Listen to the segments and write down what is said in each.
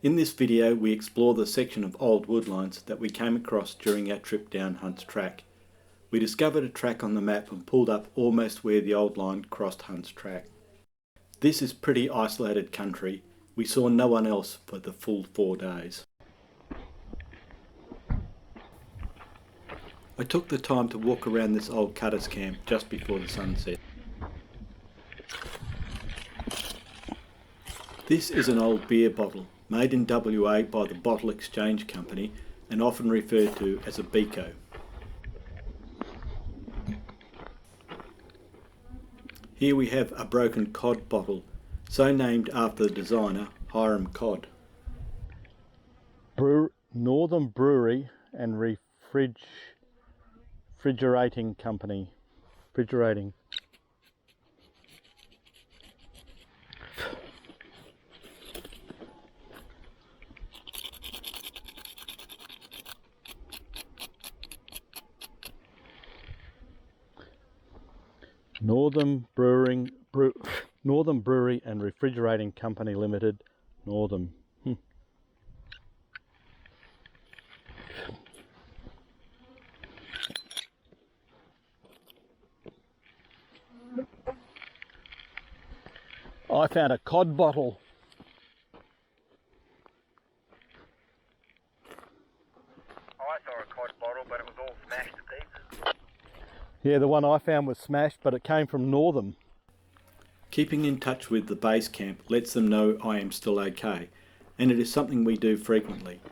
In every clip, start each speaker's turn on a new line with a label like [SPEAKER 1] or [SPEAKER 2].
[SPEAKER 1] In this video we explore the section of old woodlines that we came across during our trip down Hunt's Track. We discovered a track on the map and pulled up almost where the old line crossed Hunt's Track. This is pretty isolated country. We saw no one else for the full 4 days. I took the time to walk around this old cutters camp just before the sunset. This is an old beer bottle, made in WA by the Bottle Exchange Company and often referred to as a beako. Here we have a broken cod bottle, so named after the designer Hiram Cod.
[SPEAKER 2] Northern Brewery and Refrigerating Company. Refrigerating. Northern Brewery and Refrigerating Company Limited, Northern. I found a cod bottle.
[SPEAKER 3] I saw a cod bottle, but it was all smashed to pieces.
[SPEAKER 2] Yeah, the one I found was smashed, but it came from Northern.
[SPEAKER 1] Keeping in touch with the base camp lets them know I am still okay, and it is something we do frequently,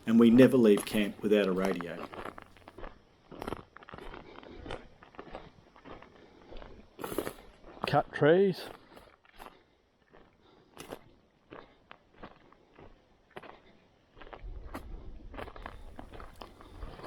[SPEAKER 1] and we never leave camp without a radio.
[SPEAKER 2] Cut trees.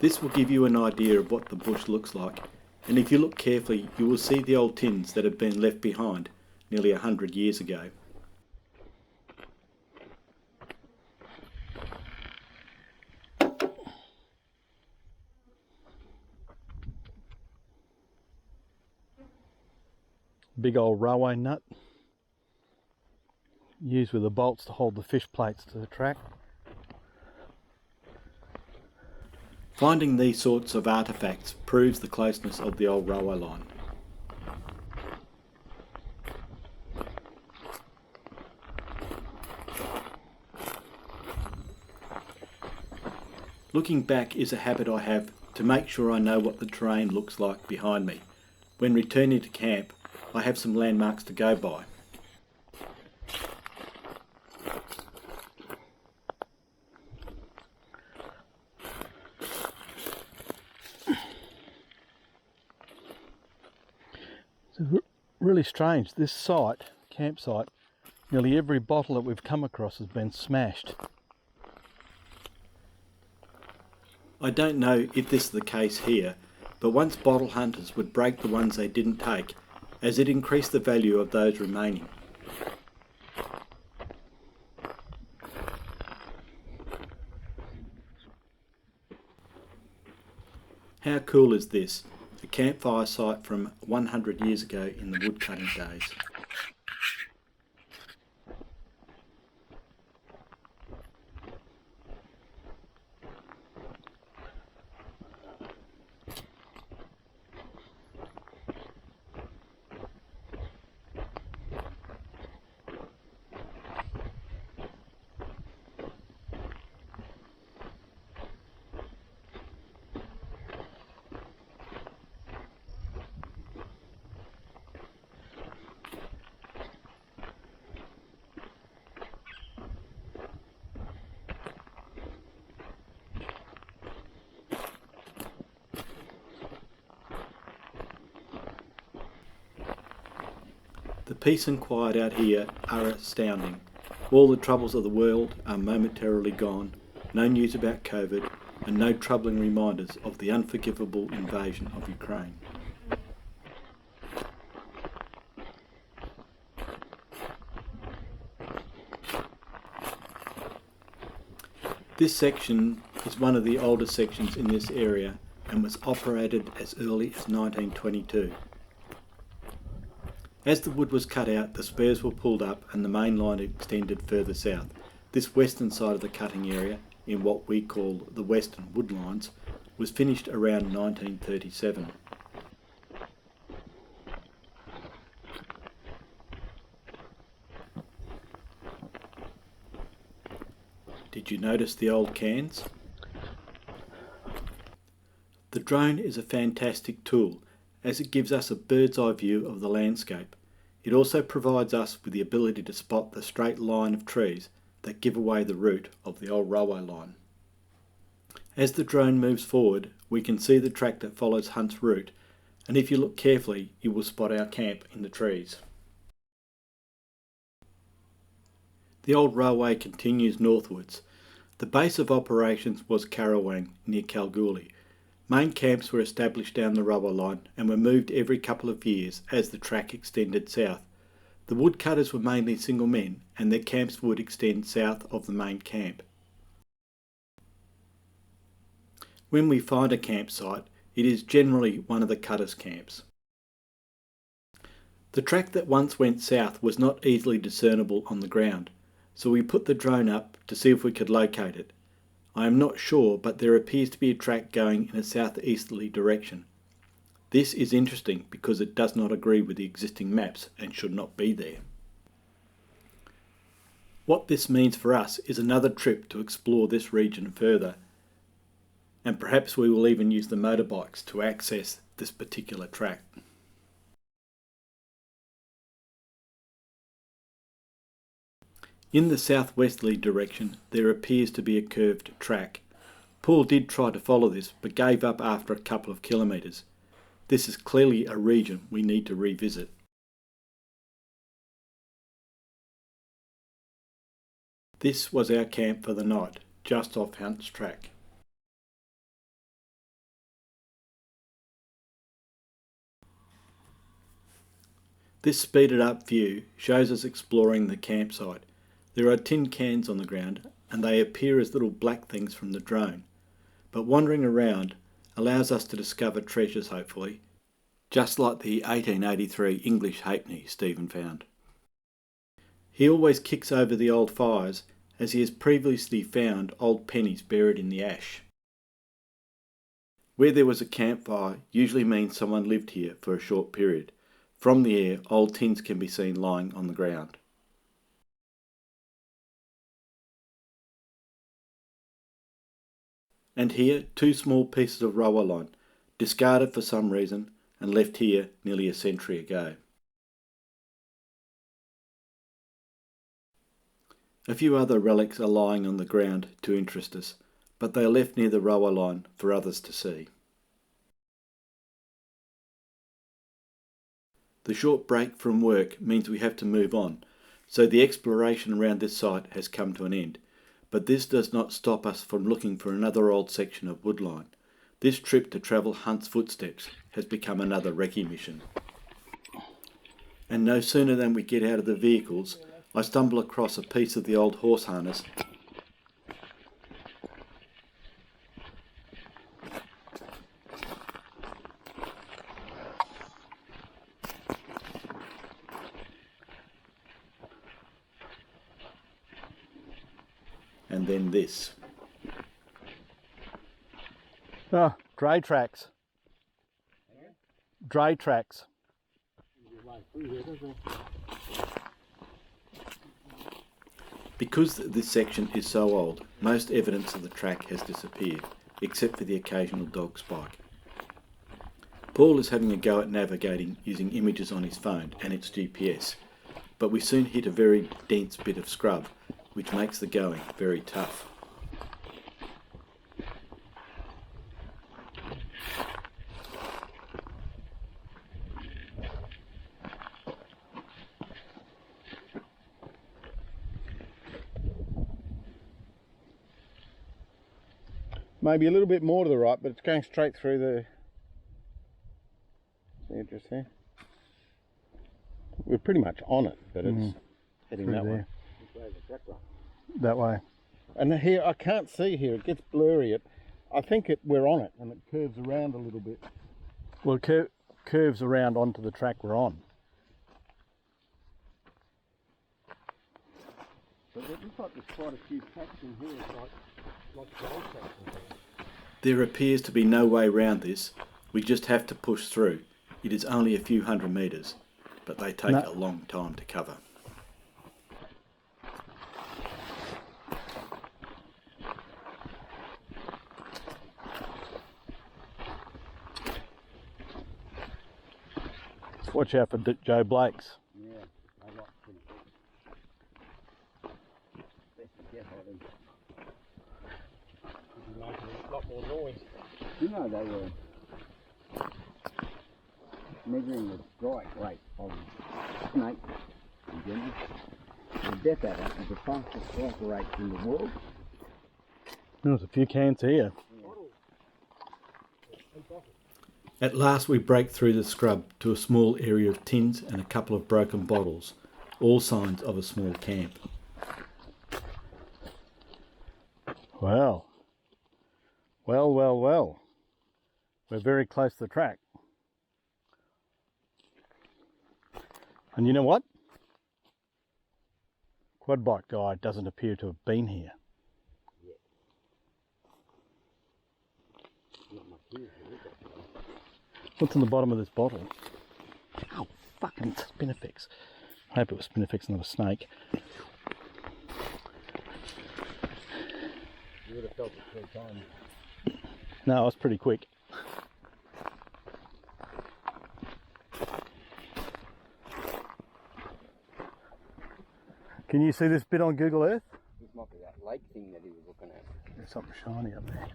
[SPEAKER 1] This will give you an idea of what the bush looks like, and if you look carefully you will see the old tins that have been left behind nearly 100 years ago.
[SPEAKER 2] Big old railway nut, used with the bolts to hold the fish plates to the track.
[SPEAKER 1] Finding these sorts of artefacts proves the closeness of the old railway line. Looking back is a habit I have to make sure I know what the terrain looks like behind me. When returning to camp, I have some landmarks to go by.
[SPEAKER 2] It's really strange, this campsite, nearly every bottle that we've come across has been smashed.
[SPEAKER 1] I don't know if this is the case here, but once bottle hunters would break the ones they didn't take, as it increased the value of those remaining. How cool is this? A campfire site from 100 years ago in the woodcutting days. The peace and quiet out here are astounding. All the troubles of the world are momentarily gone, no news about COVID, and no troubling reminders of the unforgivable invasion of Ukraine. This section is one of the oldest sections in this area and was operated as early as 1922. As the wood was cut out, the spurs were pulled up and the main line extended further south, This western side of the cutting area, in what we call the western woodlines, was finished around 1937. Did you notice the old cans? The drone is a fantastic tool as it gives us a bird's eye view of the landscape. It also provides us with the ability to spot the straight line of trees that give away the route of the old railway line. As the drone moves forward, we can see the track that follows Hunt's route, and if you look carefully, you will spot our camp in the trees. The old railway continues northwards. The base of operations was Karawang near Kalgoorlie. Main camps were established down the railway line and were moved every couple of years as the track extended south. The woodcutters were mainly single men and their camps would extend south of the main camp. When we find a campsite, it is generally one of the cutters' camps. The track that once went south was not easily discernible on the ground, so we put the drone up to see if we could locate it. I am not sure, but there appears to be a track going in a southeasterly direction. This is interesting because it does not agree with the existing maps and should not be there. What this means for us is another trip to explore this region further, and perhaps we will even use the motorbikes to access this particular track. In the southwesterly direction there appears to be a curved track. Paul did try to follow this but gave up after a couple of kilometres. This is clearly a region we need to revisit. This was our camp for the night, just off Hunt's track. This speeded up view shows us exploring the campsite. There are tin cans on the ground and they appear as little black things from the drone, but wandering around allows us to discover treasures hopefully, just like the 1883 English halfpenny Stephen found. He always kicks over the old fires as he has previously found old pennies buried in the ash. Where there was a campfire usually means someone lived here for a short period. From the air, old tins can be seen lying on the ground. And here, two small pieces of railway line, discarded for some reason and left here nearly a century ago. A few other relics are lying on the ground to interest us, but they are left near the railway line for others to see. The short break from work means we have to move on, so the exploration around this site has come to an end. But this does not stop us from looking for another old section of woodline. This trip to travel Hunt's footsteps has become another recce mission. And no sooner than we get out of the vehicles, I stumble across a piece of the old horse harness and then this.
[SPEAKER 2] Oh, dray tracks. Dray tracks.
[SPEAKER 1] Because this section is so old, most evidence of the track has disappeared, except for the occasional dog spike. Paul is having a go at navigating using images on his phone and its GPS, but we soon hit a very dense bit of scrub, which makes the going very tough.
[SPEAKER 2] Maybe a little bit more to the right, but it's going straight through the... See it just there? We're pretty much on it, but it's heading that way. That way. And here, I can't see here, it gets blurry. I think we're on it, and it curves around a little bit. Well, it curves around onto the track we're on. but it looks like there's quite a few tracks in here, like gold tracks in here.
[SPEAKER 1] There appears to be no way round this. We just have to push through. It is only a few hundred metres, but they take a long time to cover.
[SPEAKER 2] Watch out for Joe Blakes.
[SPEAKER 3] Yeah, I like pretty good. Best to get on them. Would you like a lot more noise? You know they were measuring the strike rate of snakes in general. The death adder is the fastest strike rate in the world.
[SPEAKER 2] There's a few cans here.
[SPEAKER 1] At last we break through the scrub to a small area of tins and a couple of broken bottles, all signs of a small camp.
[SPEAKER 2] Well. Well. We're very close to the track. And you know what? Quad bike guy doesn't appear to have been here. What's in the bottom of this bottle? Oh, fucking Spinifex. I hope it was Spinifex, not a snake.
[SPEAKER 3] You would have felt it 3 times.
[SPEAKER 2] No, I was pretty quick. Can you see this bit on Google Earth?
[SPEAKER 3] This might be that lake thing that he was looking at.
[SPEAKER 2] There's something shiny up there.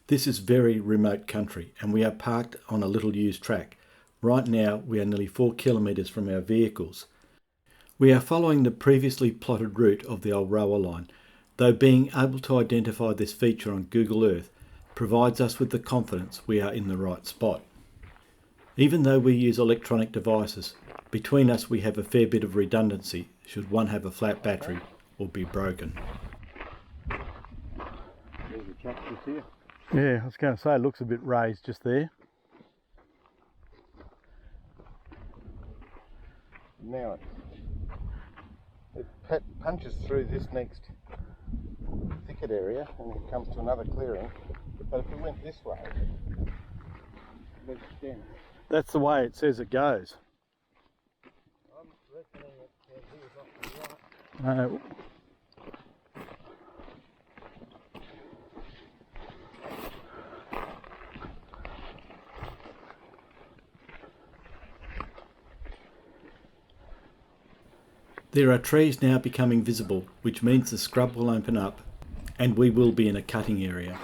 [SPEAKER 1] This is very remote country and we are parked on a little used track. Right now we are nearly 4 kilometres from our vehicles. We are following the previously plotted route of the old railway line, though being able to identify this feature on Google Earth provides us with the confidence we are in the right spot. Even though we use electronic devices, between us we have a fair bit of redundancy should one have a flat battery or be broken.
[SPEAKER 3] There's a cactus here.
[SPEAKER 2] Yeah, I was going to say it looks a bit raised just there.
[SPEAKER 3] Now it punches through this next thicket area and it comes to another clearing. But if we went this way, it extends.
[SPEAKER 2] That's the way it says it goes.
[SPEAKER 3] I'm reckoning it here's off to the right.
[SPEAKER 2] No.
[SPEAKER 1] There are trees now becoming visible, which means the scrub will open up and we will be in a cutting area.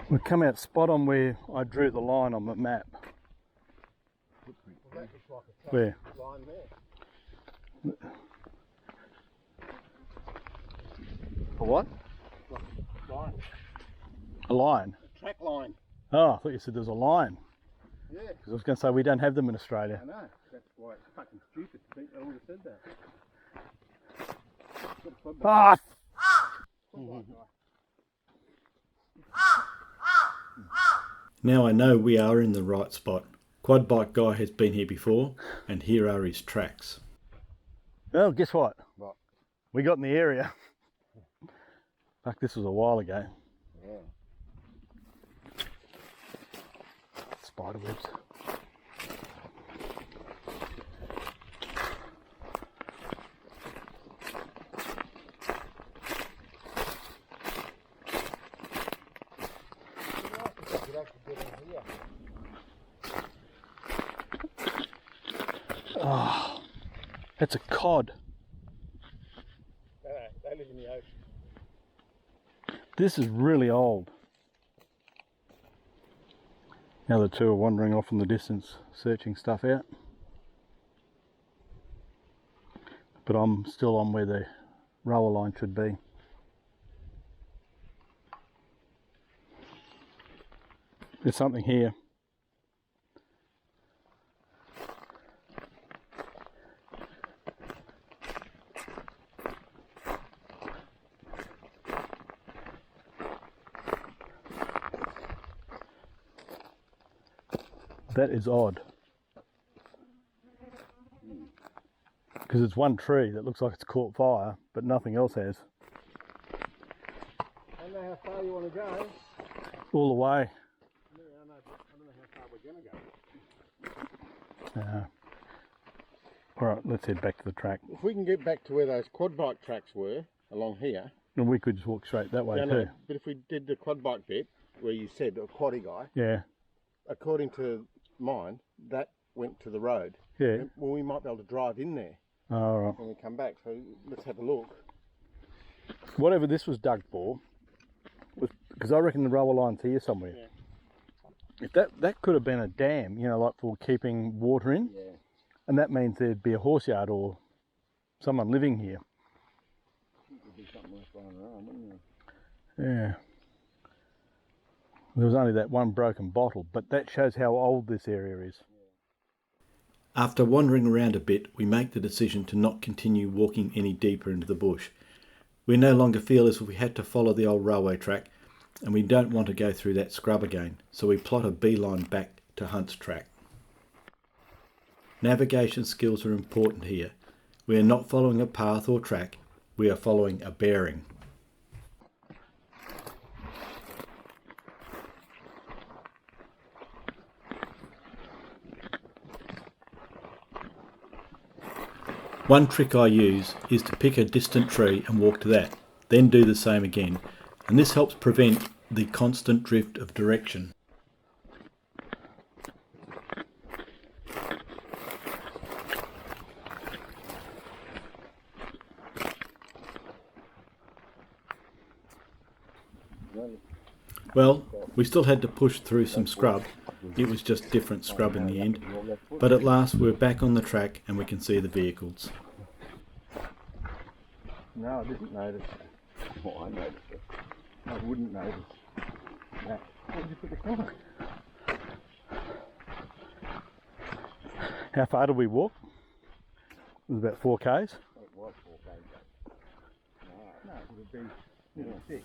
[SPEAKER 2] We've come out spot on where I drew the line on the map.
[SPEAKER 3] Well, that looks like a
[SPEAKER 2] Where?
[SPEAKER 3] line there.
[SPEAKER 2] A what?
[SPEAKER 3] Like a line.
[SPEAKER 2] A line?
[SPEAKER 3] A track line.
[SPEAKER 2] Oh, I thought you said there was a line.
[SPEAKER 3] Yeah.
[SPEAKER 2] Because I was going to say we don't have them in Australia.
[SPEAKER 3] I know. That's why it's fucking stupid to think I would have said that.
[SPEAKER 2] Ah!
[SPEAKER 1] Now I know we are in the right spot. Quad bike guy has been here before and here are his tracks.
[SPEAKER 2] Well, guess what?
[SPEAKER 3] What?
[SPEAKER 2] We got in the area. Fuck, this was a while ago.
[SPEAKER 3] Yeah.
[SPEAKER 2] Spider webs. Oh, that's a cod.
[SPEAKER 3] They live in the ocean.
[SPEAKER 2] This is really old. The other two are wandering off in the distance, searching stuff out. But I'm still on where the roller line should be. There's something here. That is odd. Because it's one tree that looks like it's caught fire, but nothing else has.
[SPEAKER 3] I don't know how far you want to go.
[SPEAKER 2] All the way.
[SPEAKER 3] Yeah, I don't know how far we're going to go.
[SPEAKER 2] Alright, let's head back to the track.
[SPEAKER 3] If we can get back to where those quad bike tracks were, along here.
[SPEAKER 2] And we could just walk straight that way too.
[SPEAKER 3] No, but if we did the quad bike bit, where you said a quaddy guy.
[SPEAKER 2] Yeah.
[SPEAKER 3] According to mine, that went to the road.
[SPEAKER 2] Yeah.
[SPEAKER 3] Well, we might be able to drive in there.
[SPEAKER 2] Alright.
[SPEAKER 3] When we come back, so let's have a look.
[SPEAKER 2] Whatever this was dug for, because I reckon the roller line's here somewhere.
[SPEAKER 3] Yeah.
[SPEAKER 2] If that could have been a dam, you know, like for keeping water in.
[SPEAKER 3] Yeah.
[SPEAKER 2] And that means there'd be a horse yard or someone living here.
[SPEAKER 3] There'd be something else going around, wouldn't
[SPEAKER 2] there? Yeah. There was only that one broken bottle, but that shows how old this area is.
[SPEAKER 1] After wandering around a bit, we make the decision to not continue walking any deeper into the bush. We no longer feel as if we had to follow the old railway track, and we don't want to go through that scrub again, so we plot a beeline back to Hunt's track. Navigation skills are important here. We are not following a path or track, we are following a bearing. One trick I use is to pick a distant tree and walk to that, then do the same again, and this helps prevent the constant drift of direction. Well, we still had to push through some scrub. It was just different scrub in the end. But at last we're back on the track and we can see the vehicles.
[SPEAKER 3] No, I didn't notice. Oh, I noticed it. I wouldn't notice that. Where did you put the camera?
[SPEAKER 2] How far did we walk? It was about 4 k's.
[SPEAKER 3] It was 4 k's. No, it would have been 6.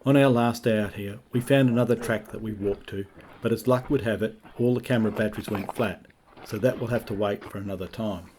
[SPEAKER 1] On our last day out here, we found another track that we walked to, but as luck would have it, all the camera batteries went flat, so that will have to wait for another time.